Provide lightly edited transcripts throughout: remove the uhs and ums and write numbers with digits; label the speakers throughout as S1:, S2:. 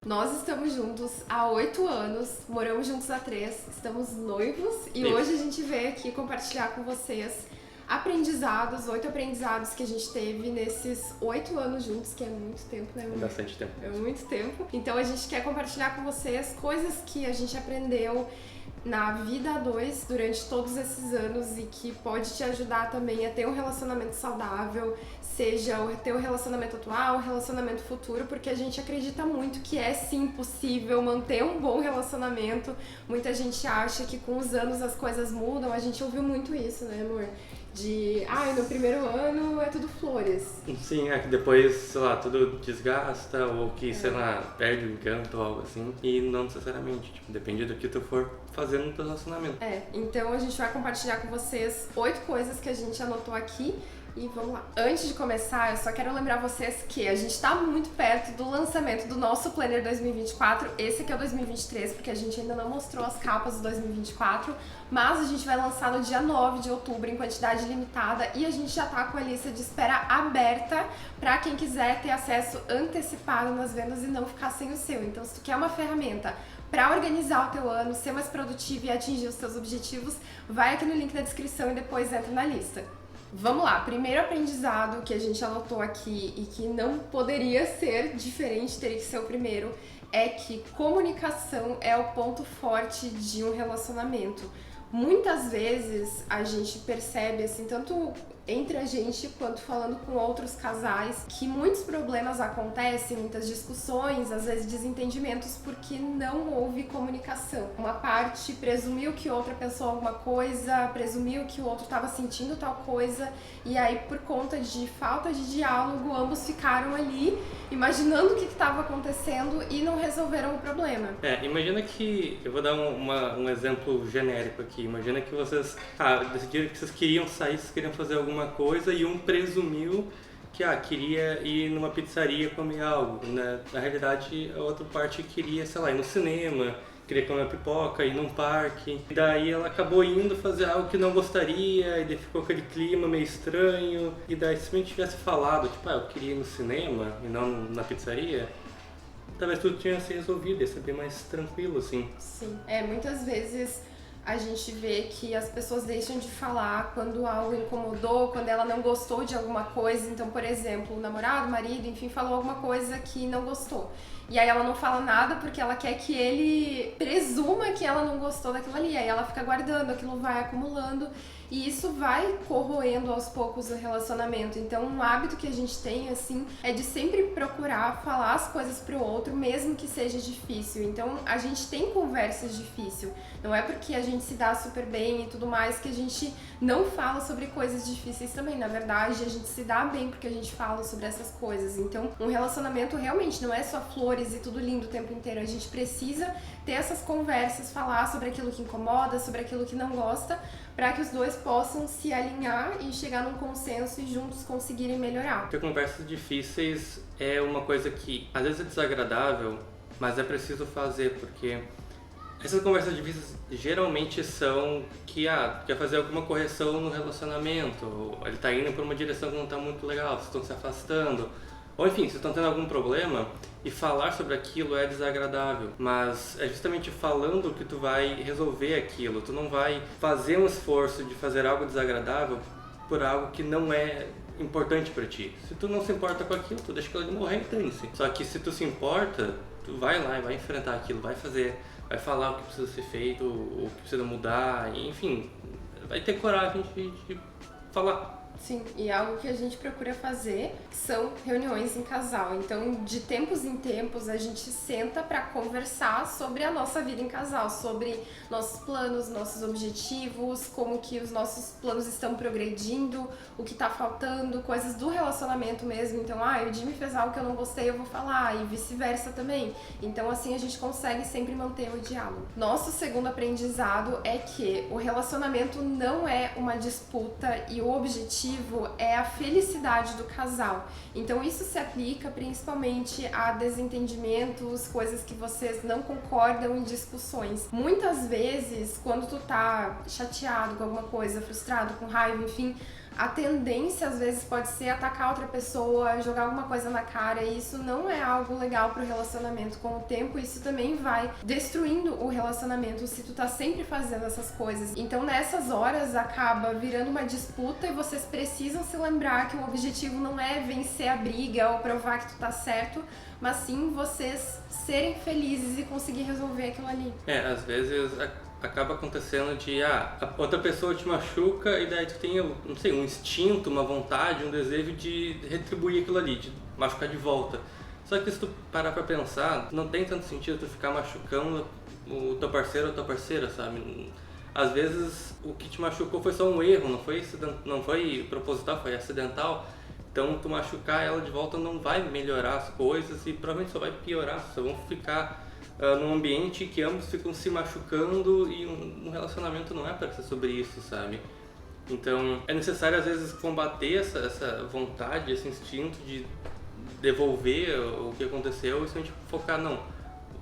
S1: Nós estamos juntos há 8 anos, moramos juntos há 3, estamos noivos e hoje a gente veio aqui compartilhar com vocês aprendizados, 8 aprendizados que a gente teve nesses 8 anos juntos, que é muito tempo, né?
S2: É bastante tempo.
S1: É muito tempo. Então a gente quer compartilhar com vocês coisas que a gente aprendeu na vida a dois durante todos esses anos e que pode te ajudar também a ter um relacionamento saudável, seja ter o relacionamento atual, o relacionamento futuro, porque a gente acredita muito que é sim possível manter um bom relacionamento. Muita gente acha que com os anos as coisas mudam, a gente ouviu muito isso, né, amor? No primeiro ano é tudo flores.
S2: Sim, é que depois, sei lá, tudo desgasta ou que, sei lá, perde o encanto ou algo assim. E não necessariamente, depende do que tu for fazendo no teu relacionamento.
S1: Então a gente vai compartilhar com vocês 8 coisas que a gente anotou aqui. E vamos lá. Antes de começar, eu só quero lembrar vocês que a gente está muito perto do lançamento do nosso Planner 2024. Esse aqui é o 2023, porque a gente ainda não mostrou as capas do 2024. Mas a gente vai lançar no dia 9 de outubro, em quantidade limitada. E a gente já tá com a lista de espera aberta para quem quiser ter acesso antecipado nas vendas e não ficar sem o seu. Então, se tu quer uma ferramenta para organizar o teu ano, ser mais produtivo e atingir os teus objetivos, vai aqui no link da descrição e depois entra na lista. Vamos lá, primeiro aprendizado que a gente anotou aqui e que não poderia ser diferente, teria que ser o primeiro, é que comunicação é o ponto forte de um relacionamento. Muitas vezes a gente percebe, assim, tanto entre a gente quanto falando com outros casais, que muitos problemas acontecem, muitas discussões, às vezes desentendimentos, porque não houve comunicação. Uma parte presumiu que outra pensou alguma coisa, presumiu que o outro estava sentindo tal coisa, e aí por conta de falta de diálogo, ambos ficaram ali imaginando o que estava acontecendo e não resolveram o problema.
S2: Imagina que, eu vou dar um exemplo genérico aqui, imagina que vocês decidiram que vocês queriam sair, vocês queriam fazer alguma coisa e um presumiu que queria ir numa pizzaria comer algo, né? Na realidade a outra parte queria, sei lá, ir no cinema, queria comer uma pipoca, ir num parque, e daí ela acabou indo fazer algo que não gostaria, e daí ficou aquele clima meio estranho, e daí se a gente tivesse falado, eu queria ir no cinema e não na pizzaria, talvez tudo tinha se resolvido, ia ser bem mais tranquilo, assim.
S1: Sim, muitas vezes a gente vê que as pessoas deixam de falar quando algo incomodou, quando ela não gostou de alguma coisa. Então, por exemplo, o namorado, o marido, enfim, falou alguma coisa que não gostou. E aí ela não fala nada porque ela quer que ele presuma que ela não gostou daquilo ali. Aí ela fica guardando, aquilo vai acumulando e isso vai corroendo aos poucos o relacionamento. Então, um hábito que a gente tem, assim, é de sempre procurar falar as coisas pro outro, mesmo que seja difícil. Então, a gente tem conversas difíceis. Não é porque a gente se dá super bem e tudo mais que a gente não fala sobre coisas difíceis também. Na verdade, a gente se dá bem porque a gente fala sobre essas coisas. Então, um relacionamento realmente não é só flores e tudo lindo o tempo inteiro. A gente precisa ter essas conversas, falar sobre aquilo que incomoda, sobre aquilo que não gosta, para que os dois possam se alinhar e chegar num consenso e juntos conseguirem melhorar.
S2: Ter conversas difíceis é uma coisa que às vezes é desagradável, mas é preciso fazer, porque essas conversas difíceis geralmente são que quer fazer alguma correção no relacionamento, ele está indo por uma direção que não está muito legal, vocês estão se afastando, ou enfim, vocês estão tendo algum problema e falar sobre aquilo é desagradável, mas é justamente falando que tu vai resolver aquilo, tu não vai fazer um esforço de fazer algo desagradável por algo que não é importante pra ti. Se tu não se importa com aquilo, tu deixa aquilo de morrer e dane-se. Só que se tu se importa, tu vai lá e vai enfrentar aquilo, vai fazer, vai falar o que precisa ser feito, o que precisa mudar, enfim, vai ter coragem de falar.
S1: Sim, e algo que a gente procura fazer são reuniões em casal. Então, de tempos em tempos, a gente senta para conversar sobre a nossa vida em casal, sobre nossos planos, nossos objetivos, como que os nossos planos estão progredindo, o que tá faltando, coisas do relacionamento mesmo. Então, o Jimmy fez algo que eu não gostei, eu vou falar, e vice-versa também. Então, assim, a gente consegue sempre manter o diálogo. Nosso segundo aprendizado é que o relacionamento não é uma disputa e o objetivo é a felicidade do casal. Então isso se aplica principalmente a desentendimentos, coisas que vocês não concordam em discussões. Muitas vezes, quando tu tá chateado com alguma coisa, frustrado, com raiva, enfim, a tendência às vezes pode ser atacar outra pessoa, jogar alguma coisa na cara, e isso não é algo legal pro relacionamento. Com o tempo, isso também vai destruindo o relacionamento se tu tá sempre fazendo essas coisas. Então nessas horas acaba virando uma disputa e vocês precisam se lembrar que o objetivo não é vencer a briga ou provar que tu tá certo, mas sim vocês serem felizes e conseguir resolver aquilo ali.
S2: Às vezes acaba acontecendo de a outra pessoa te machuca e daí tu tem, não sei, um instinto, uma vontade, um desejo de retribuir aquilo ali, de machucar de volta. Só que se tu parar pra pensar, não tem tanto sentido tu ficar machucando o teu parceiro ou a tua parceira, sabe? Às vezes o que te machucou foi só um erro, não foi proposital, foi acidental. Então tu machucar ela de volta não vai melhorar as coisas e provavelmente só vai piorar, só vão ficar num ambiente que ambos ficam se machucando e um relacionamento não é para ser sobre isso, sabe? Então é necessário às vezes combater essa vontade, esse instinto de devolver o que aconteceu e simplesmente focar, não, o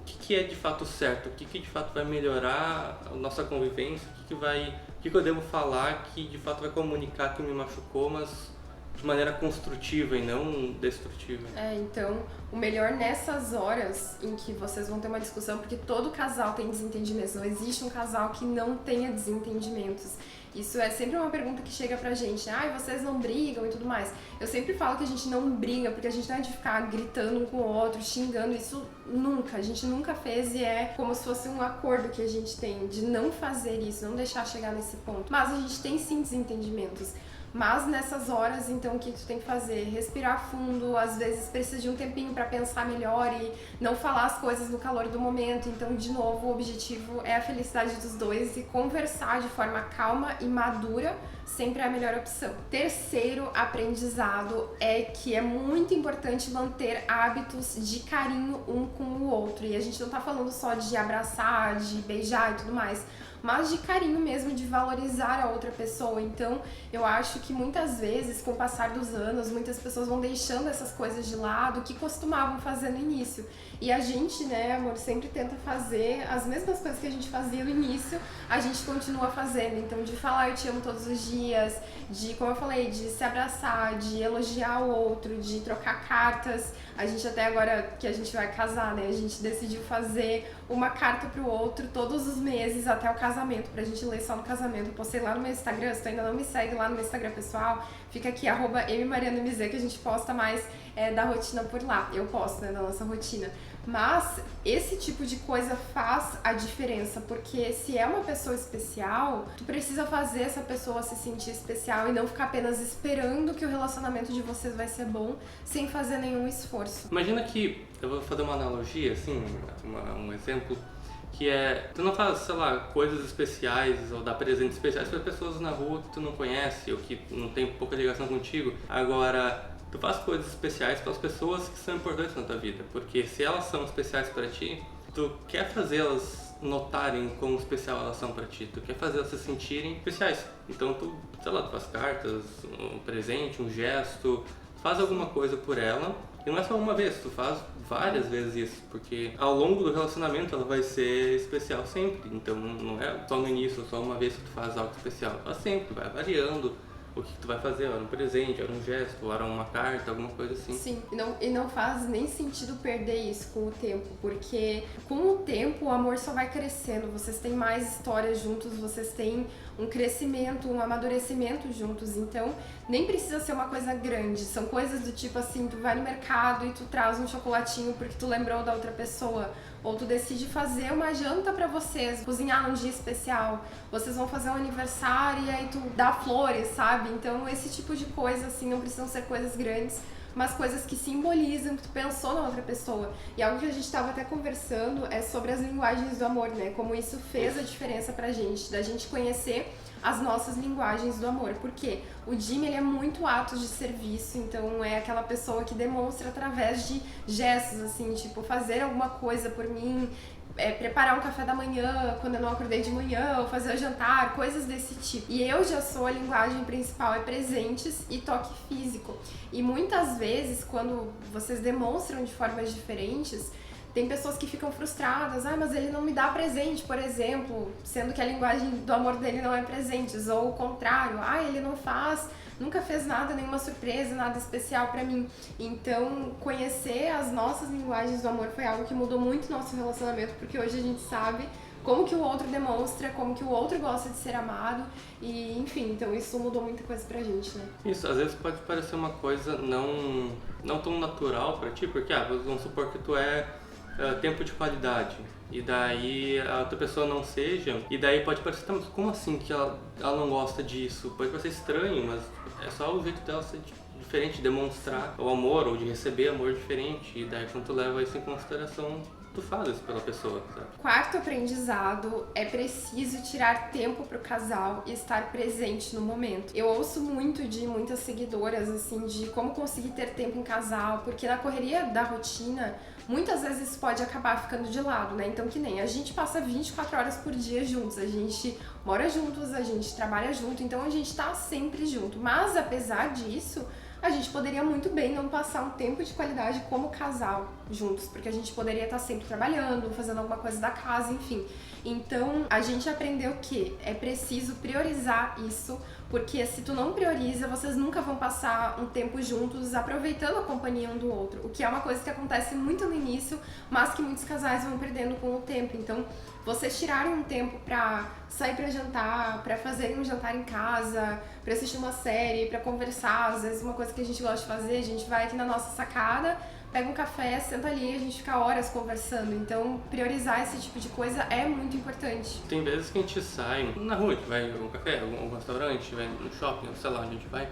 S2: que é de fato certo, o que de fato vai melhorar a nossa convivência, o que eu devo falar que de fato vai comunicar que me machucou, mas de maneira construtiva e não destrutiva.
S1: Então, o melhor nessas horas em que vocês vão ter uma discussão, porque todo casal tem desentendimentos, não existe um casal que não tenha desentendimentos. Isso é sempre uma pergunta que chega pra gente, vocês não brigam e tudo mais. Eu sempre falo que a gente não briga, porque a gente não é de ficar gritando um com o outro, xingando, isso nunca, a gente nunca fez e é como se fosse um acordo que a gente tem de não fazer isso, não deixar chegar nesse ponto. Mas a gente tem sim desentendimentos. Mas nessas horas, então, o que tu tem que fazer? Respirar fundo, às vezes precisa de um tempinho pra pensar melhor e não falar as coisas no calor do momento. Então, de novo, o objetivo é a felicidade dos dois e conversar de forma calma e madura sempre é a melhor opção. Terceiro aprendizado é que é muito importante manter hábitos de carinho um com o outro. E a gente não tá falando só de abraçar, de beijar e tudo mais, mas de carinho mesmo, de valorizar a outra pessoa. Então, eu acho que muitas vezes, com o passar dos anos, muitas pessoas vão deixando essas coisas de lado que costumavam fazer no início. E a gente, né, amor, sempre tenta fazer as mesmas coisas que a gente fazia no início, a gente continua fazendo. Então, de falar eu te amo todos os dias, de, como eu falei, de se abraçar, de elogiar o outro, de trocar cartas. A gente até agora que a gente vai casar, né, a gente decidiu fazer uma carta pro outro todos os meses até o casamento, pra gente ler só no casamento. Eu postei lá no meu Instagram, se tu ainda não me segue lá no meu Instagram pessoal, fica aqui, @mmarianamz, que a gente posta mais da rotina por lá. Eu posto, né, da nossa rotina. Mas esse tipo de coisa faz a diferença, porque se é uma pessoa especial, tu precisa fazer essa pessoa se sentir especial e não ficar apenas esperando que o relacionamento de vocês vai ser bom, sem fazer nenhum esforço.
S2: Imagina que, eu vou fazer uma analogia, assim, um exemplo, que é, tu não faz, sei lá, coisas especiais ou dá presentes especiais para pessoas na rua que tu não conhece ou que não tem pouca ligação contigo. Agora, tu faz coisas especiais para as pessoas que são importantes na tua vida, porque se elas são especiais para ti, tu quer fazê-las notarem quão especial elas são para ti, tu quer fazer elas se sentirem especiais. Então tu, sei lá, tu faz cartas, um presente, um gesto, faz alguma coisa por ela. E não é só uma vez, tu faz várias vezes isso, porque ao longo do relacionamento ela vai ser especial sempre. Então não é só no início, só uma vez que tu faz algo especial, ela sempre vai variando o que tu vai fazer, era um presente, era um gesto, era uma carta, alguma coisa assim.
S1: Sim, e não faz nem sentido perder isso com o tempo, porque com o tempo o amor só vai crescendo, vocês têm mais histórias juntos, vocês têm um crescimento, um amadurecimento juntos, então nem precisa ser uma coisa grande, são coisas do tipo assim, tu vai no mercado e tu traz um chocolatinho porque tu lembrou da outra pessoa, ou tu decide fazer uma janta pra vocês, cozinhar num dia especial, vocês vão fazer um aniversário e aí tu dá flores, sabe? Então esse tipo de coisa assim, não precisam ser coisas grandes, mas coisas que simbolizam que tu pensou na outra pessoa. E algo que a gente estava até conversando é sobre as linguagens do amor, né? Como isso fez a diferença pra gente, da gente conhecer as nossas linguagens do amor. Porque o Jimmy, ele é muito atos de serviço, então é aquela pessoa que demonstra através de gestos, assim, tipo, fazer alguma coisa por mim, preparar um café da manhã quando eu não acordei de manhã, ou fazer o jantar, coisas desse tipo. E eu já sou, a linguagem principal é presentes e toque físico. E muitas vezes, quando vocês demonstram de formas diferentes, Tem pessoas que ficam frustradas, mas ele não me dá presente, por exemplo, sendo que a linguagem do amor dele não é presentes, ou o contrário, ele não faz, nunca fez nada, nenhuma surpresa, nada especial pra mim. Então, conhecer as nossas linguagens do amor foi algo que mudou muito o nosso relacionamento, porque hoje a gente sabe como que o outro demonstra, como que o outro gosta de ser amado e, enfim, então isso mudou muita coisa pra gente, né?
S2: Isso, às vezes pode parecer uma coisa não tão natural pra ti, porque, vamos supor que tu é tempo de qualidade, e daí a outra pessoa não seja, e daí pode parecer, mas como assim que ela não gosta disso? Pode parecer estranho, mas é só o jeito dela ser diferente, de demonstrar o amor, ou de receber amor diferente, e daí quando tu leva isso em consideração, tu faz isso pela pessoa, sabe?
S1: Quarto aprendizado, é preciso tirar tempo pro casal e estar presente no momento. Eu ouço muito de muitas seguidoras, assim, de como conseguir ter tempo em casal, porque na correria da rotina, muitas vezes isso pode acabar ficando de lado, né? Então, que nem a gente passa 24 horas por dia juntos, a gente mora juntos, a gente trabalha junto, então a gente tá sempre junto. Mas, apesar disso, a gente poderia muito bem não passar um tempo de qualidade como casal juntos, porque a gente poderia estar sempre trabalhando, fazendo alguma coisa da casa, enfim. Então, a gente aprendeu que é preciso priorizar isso, porque se tu não prioriza, vocês nunca vão passar um tempo juntos aproveitando a companhia um do outro, o que é uma coisa que acontece muito no início, mas que muitos casais vão perdendo com o tempo. Então, vocês tirarem um tempo pra sair pra jantar, pra fazerem um jantar em casa, pra assistir uma série, pra conversar, às vezes uma coisa que a gente gosta de fazer, a gente vai aqui na nossa sacada, pega um café, senta ali e a gente fica horas conversando. Então, priorizar esse tipo de coisa é muito importante.
S2: Tem vezes que a gente sai na rua, a gente vai em um café, algum restaurante, vai no shopping, sei lá onde a gente vai,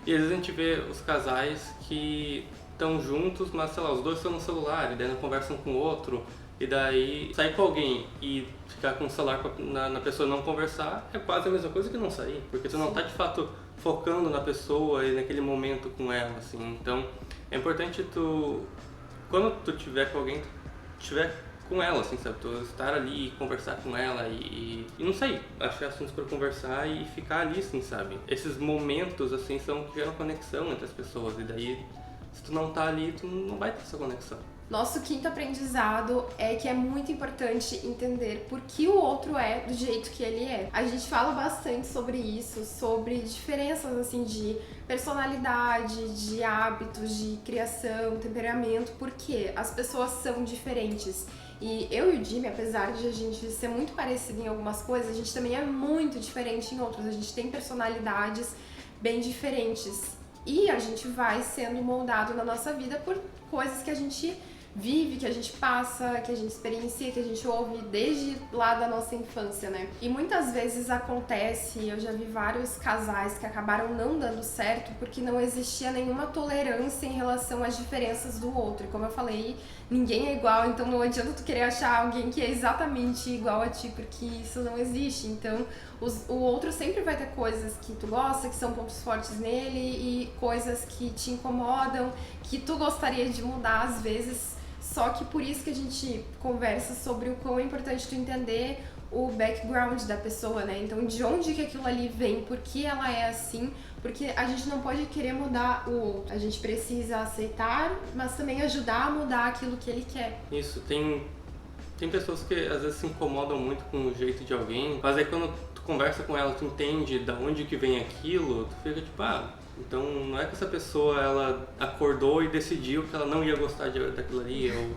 S2: e às vezes a gente vê os casais que estão juntos, mas sei lá, os dois estão no celular, e daí não conversam com o outro, e daí sair com alguém e ficar com o celular na pessoa e não conversar é quase a mesma coisa que não sair, porque tu não tá de fato focando na pessoa e naquele momento com ela, assim. Então é importante quando tu tiver com alguém, tu tiver com ela, assim, sabe? Tu estar ali, conversar com ela e não sei, achar assuntos pra conversar e ficar ali, assim, sabe? Esses momentos, assim, são que geram conexão entre as pessoas, e daí se tu não tá ali, tu não vai ter essa conexão.
S1: Nosso quinto aprendizado é que é muito importante entender por que o outro é do jeito que ele é. A gente fala bastante sobre isso, sobre diferenças assim de personalidade, de hábitos, de criação, temperamento, porque as pessoas são diferentes. E eu e o Jimmy, apesar de a gente ser muito parecido em algumas coisas, a gente também é muito diferente em outras. A gente tem personalidades bem diferentes. E a gente vai sendo moldado na nossa vida por coisas que a gente vive, que a gente passa, que a gente experiencia, que a gente ouve desde lá da nossa infância, né? E muitas vezes acontece, eu já vi vários casais que acabaram não dando certo porque não existia nenhuma tolerância em relação às diferenças do outro. E como eu falei, ninguém é igual, então não adianta tu querer achar alguém que é exatamente igual a ti, porque isso não existe. Então, o outro sempre vai ter coisas que tu gosta, que são pontos fortes nele, e coisas que te incomodam, que tu gostaria de mudar às vezes. Só que por isso que a gente conversa sobre o quão é importante tu entender o background da pessoa, né? Então, de onde que aquilo ali vem, por que ela é assim, porque a gente não pode querer mudar o outro. A gente precisa aceitar, mas também ajudar a mudar aquilo que ele quer.
S2: Isso, tem pessoas que às vezes se incomodam muito com o jeito de alguém, mas aí quando tu conversa com ela, tu entende da onde que vem aquilo, tu fica tipo, então não é que essa pessoa ela acordou e decidiu que ela não ia gostar daquilo ali, ou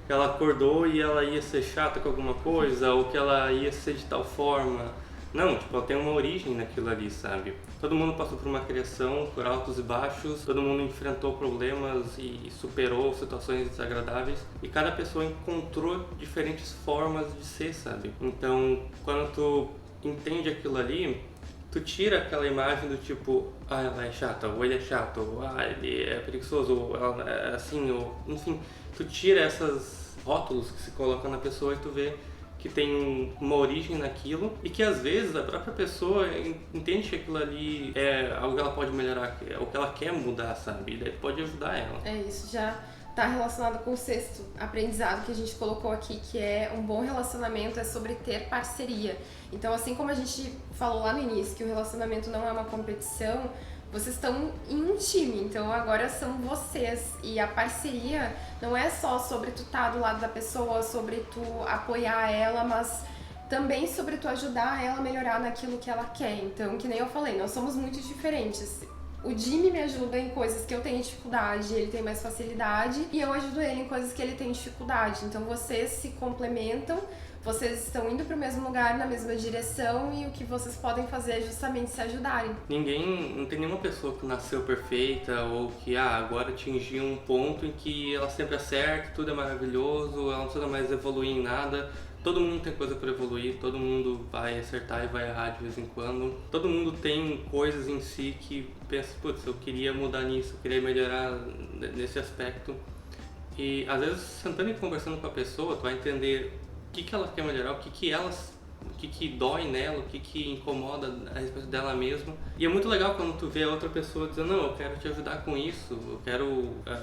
S2: que ela acordou e ela ia ser chata com alguma coisa, ou que ela ia ser de tal forma. Não, tipo, ela tem uma origem naquilo ali, sabe? Todo mundo passou por uma criação, por altos e baixos, todo mundo enfrentou problemas e superou situações desagradáveis, e cada pessoa encontrou diferentes formas de ser, sabe? Então, quando tu entende aquilo ali, tu tira aquela imagem do tipo, ela é chata, ou ele é chato, ou ele é preguiçoso, ou ela é assim, ou enfim, tu tira esses rótulos que se colocam na pessoa e tu vê que tem uma origem naquilo, e que às vezes a própria pessoa entende que aquilo ali é algo que ela pode melhorar, é o que ela quer mudar, sabe? E daí pode ajudar ela.
S1: É isso, já tá relacionado com o sexto aprendizado que a gente colocou aqui, que é um bom relacionamento é sobre ter parceria. Então, assim como a gente falou lá no início que o relacionamento não é uma competição, vocês estão em um time, então agora são vocês. E a parceria não é só sobre tu estar do lado da pessoa, sobre tu apoiar ela, mas também sobre tu ajudar ela a melhorar naquilo que ela quer. Então, que nem eu falei, nós somos muito diferentes. O Jimmy me ajuda em coisas que eu tenho dificuldade, ele tem mais facilidade, e eu ajudo ele em coisas que ele tem dificuldade. Então vocês se complementam, vocês estão indo para o mesmo lugar, na mesma direção, e o que vocês podem fazer é justamente se ajudarem.
S2: Não tem nenhuma pessoa que nasceu perfeita ou que agora atingiu um ponto em que ela sempre acerta, tudo é maravilhoso, ela não precisa mais evoluir em nada. Todo mundo tem coisa para evoluir, todo mundo vai acertar e vai errar de vez em quando. Todo mundo tem coisas em si que pensa, putz, eu queria mudar nisso, eu queria melhorar nesse aspecto. E às vezes, sentando e conversando com a pessoa, tu vai entender o que ela quer melhorar, o que dói nela, o que incomoda a respeito dela mesma. E é muito legal quando tu vê a outra pessoa dizendo, não, eu quero te ajudar com isso,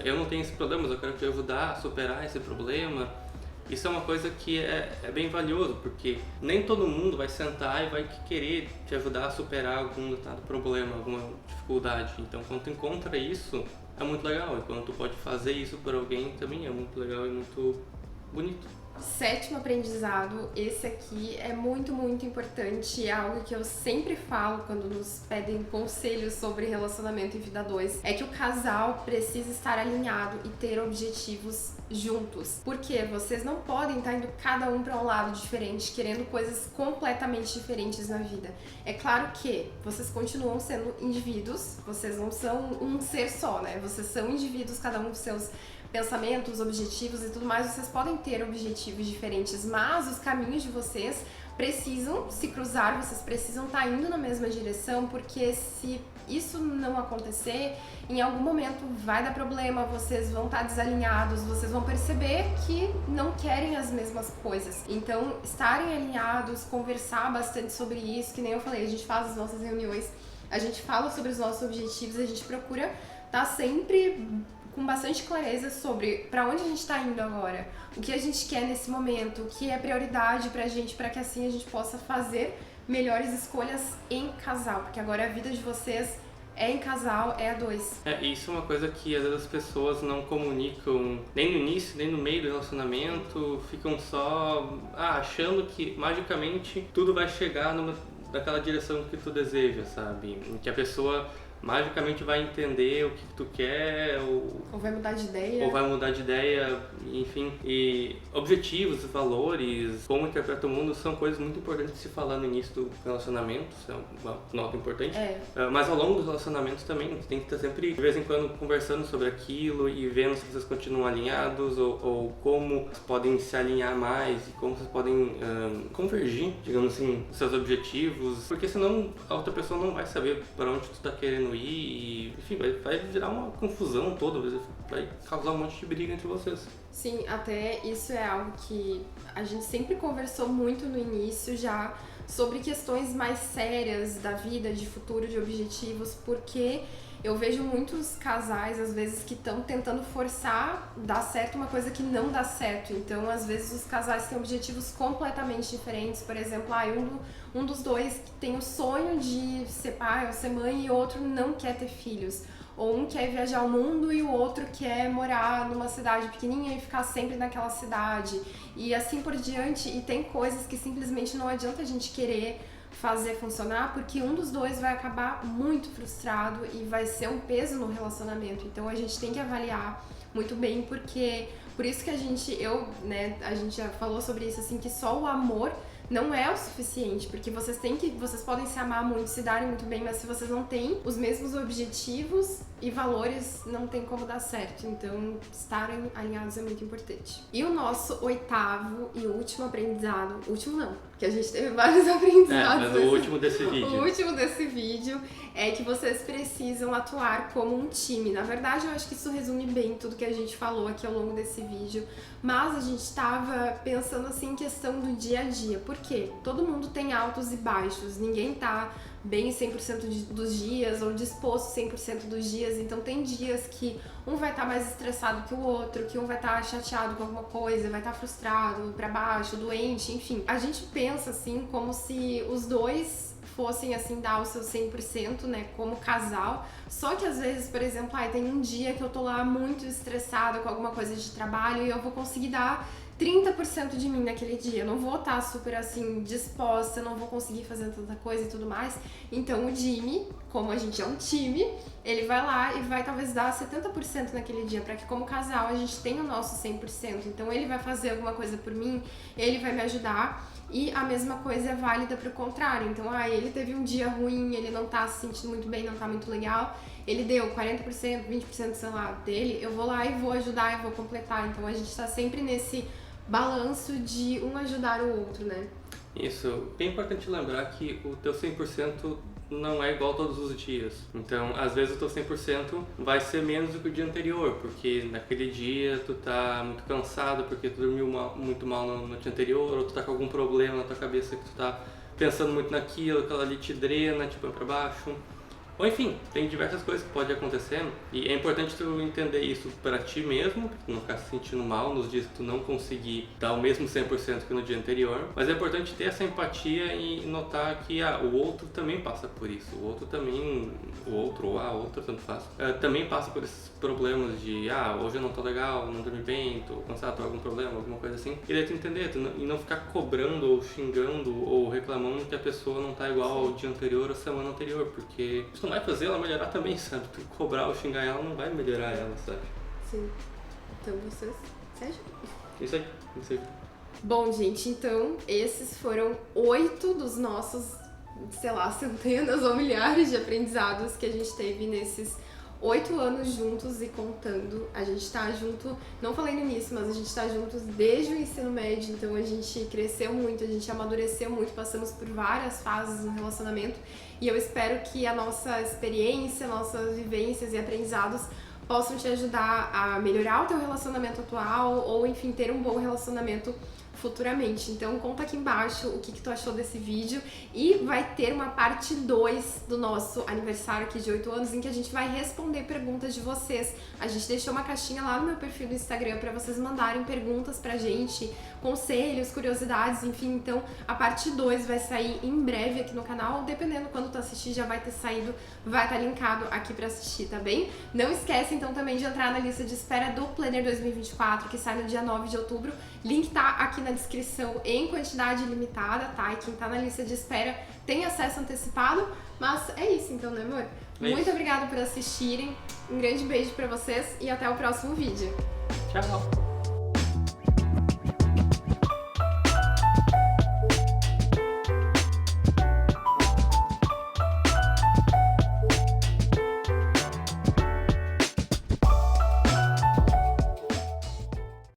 S2: eu não tenho esse problema, mas eu quero te ajudar a superar esse problema. Isso é uma coisa que é bem valioso, porque nem todo mundo vai sentar e vai querer te ajudar a superar algum determinado problema, alguma dificuldade. Então, quando tu encontra isso, é muito legal. E quando tu pode fazer isso por alguém, também é muito legal e muito bonito.
S1: 7º aprendizado, esse aqui é muito, muito importante, é algo que eu sempre falo quando nos pedem conselhos sobre relacionamento e vida 2, é que o casal precisa estar alinhado e ter objetivos juntos, porque vocês não podem estar indo cada um para um lado diferente, querendo coisas completamente diferentes na vida. É claro que vocês continuam sendo indivíduos, vocês não são um ser só, né? Vocês são indivíduos, cada um com seus pensamentos, objetivos e tudo mais, vocês podem ter objetivos diferentes, mas os caminhos de vocês precisam se cruzar, vocês precisam estar indo na mesma direção, porque se isso não acontecer, em algum momento vai dar problema, vocês vão estar desalinhados, vocês vão perceber que não querem as mesmas coisas. Então, estarem alinhados, conversar bastante sobre isso, que nem eu falei, a gente faz as nossas reuniões, a gente fala sobre os nossos objetivos, a gente procura estar sempre com bastante clareza sobre para onde a gente está indo agora, o que a gente quer nesse momento, o que é prioridade pra gente, para que assim a gente possa fazer melhores escolhas em casal, porque agora a vida de vocês é em casal, é a 2.
S2: Isso é uma coisa que às vezes as pessoas não comunicam nem no início, nem no meio do relacionamento, ficam só achando que magicamente tudo vai chegar naquela direção que tu deseja, sabe? Que a pessoa magicamente vai entender o que tu quer,
S1: ou vai mudar de ideia,
S2: enfim. E objetivos, valores, como interpreta o mundo são coisas muito importantes de se falar no início do relacionamento, isso é uma nota importante. Mas ao longo dos relacionamentos também, tem que estar sempre, de vez em quando, conversando sobre aquilo e vendo se vocês continuam alinhados ou como podem se alinhar mais e como vocês podem convergir, digamos assim, seus objetivos, porque senão a outra pessoa não vai saber para onde tu está querendo ir e, enfim, vai virar uma confusão toda, vai causar um monte de briga entre vocês.
S1: Sim, até isso é algo que a gente sempre conversou muito no início já sobre questões mais sérias da vida, de futuro, de objetivos, porque eu vejo muitos casais, às vezes, que estão tentando forçar dar certo uma coisa que não dá certo. Então, às vezes, os casais têm objetivos completamente diferentes. Por exemplo, um dos dois tem o sonho de ser pai ou ser mãe e o outro não quer ter filhos. Ou um quer viajar ao mundo e o outro quer morar numa cidade pequenininha e ficar sempre naquela cidade. E assim por diante. E tem coisas que simplesmente não adianta a gente querer fazer funcionar, porque um dos dois vai acabar muito frustrado e vai ser um peso no relacionamento. Então a gente tem que avaliar muito bem, porque por isso que a gente já falou sobre isso, assim, que só o amor não é o suficiente, porque vocês podem se amar muito, se darem muito bem, mas se vocês não têm os mesmos objetivos e valores, não tem como dar certo. Então, estarem alinhados é muito importante. E o nosso 8º e último aprendizado, último não, porque a gente teve vários aprendizados.
S2: Mas o último desse vídeo.
S1: O último desse vídeo é que vocês precisam atuar como um time. Na verdade, eu acho que isso resume bem tudo que a gente falou aqui ao longo desse vídeo, mas a gente estava pensando assim em questão do dia a dia. porque todo mundo tem altos e baixos, ninguém tá bem 100% dos dias ou disposto 100% dos dias, então tem dias que um vai estar mais estressado que o outro, que um vai estar chateado com alguma coisa, vai estar frustrado, pra baixo, doente, enfim. A gente pensa assim como se os dois fossem assim dar o seu 100%, né, como casal, só que às vezes, por exemplo, tem um dia que eu tô lá muito estressada com alguma coisa de trabalho e eu vou conseguir dar 30% de mim naquele dia, eu não vou estar super assim disposta, não vou conseguir fazer tanta coisa e tudo mais. Então o Jimmy, como a gente é um time, ele vai lá e vai talvez dar 70% naquele dia, para que como casal a gente tenha o nosso 100%. Então ele vai fazer alguma coisa por mim, ele vai me ajudar. E a mesma coisa é válida pro contrário. Então, ele teve um dia ruim, ele não tá se sentindo muito bem, não tá muito legal, ele deu 40%, 20%, sei lá, dele, eu vou lá e vou ajudar e vou completar. Então a gente tá sempre nesse balanço de um ajudar o outro, né?
S2: Isso. É importante lembrar que o teu 100% não é igual todos os dias. Então, às vezes o teu 100% vai ser menos do que o dia anterior, porque naquele dia tu tá muito cansado, porque tu dormiu muito mal no dia anterior, ou tu tá com algum problema na tua cabeça que tu tá pensando muito naquilo, aquela ali te drena, te põe pra baixo. Ou enfim, tem diversas coisas que podem acontecer e é importante tu entender isso pra ti mesmo, pra tu não ficar se sentindo mal nos dias que tu não conseguir dar o mesmo 100% que no dia anterior. Mas é importante ter essa empatia e notar que o outro também passa por isso. O outro também, ou a outra, tanto faz, também passa por esses problemas de hoje eu não tô legal, não dormi bem, tô cansado, tô com algum problema, alguma coisa assim. E daí tu entender, e não ficar cobrando ou xingando ou reclamando que a pessoa não tá igual ao dia anterior ou semana anterior, porque não vai fazer ela melhorar também, sabe? Tu cobrar ou xingar ela não vai melhorar ela, sabe?
S1: Sim. Então vocês se ajudam.
S2: Isso aí.
S1: Bom, gente, então esses foram 8 dos nossos, sei lá, centenas ou milhares de aprendizados que a gente teve nesses 8 anos juntos e contando. A gente tá junto, não falei no início, mas a gente tá juntos desde o ensino médio, então a gente cresceu muito, a gente amadureceu muito, passamos por várias fases no relacionamento e eu espero que a nossa experiência, nossas vivências e aprendizados possam te ajudar a melhorar o teu relacionamento atual ou, enfim, ter um bom relacionamento futuramente. Então conta aqui embaixo o que tu achou desse vídeo e vai ter uma parte 2 do nosso aniversário aqui de 8 anos em que a gente vai responder perguntas de vocês. A gente deixou uma caixinha lá no meu perfil do Instagram para vocês mandarem perguntas pra gente, conselhos, curiosidades, enfim. Então a parte 2 vai sair em breve aqui no canal, dependendo quando tu assistir já vai ter saído, vai estar linkado aqui pra assistir, tá bem? Não esquece então também de entrar na lista de espera do Planner 2024, que sai no dia 9 de outubro. Link tá aqui na descrição em quantidade limitada, tá? E quem tá na lista de espera tem acesso antecipado. Mas é isso então, né, amor? Muito obrigada por assistirem. Um grande beijo pra vocês e até o próximo vídeo.
S2: Tchau!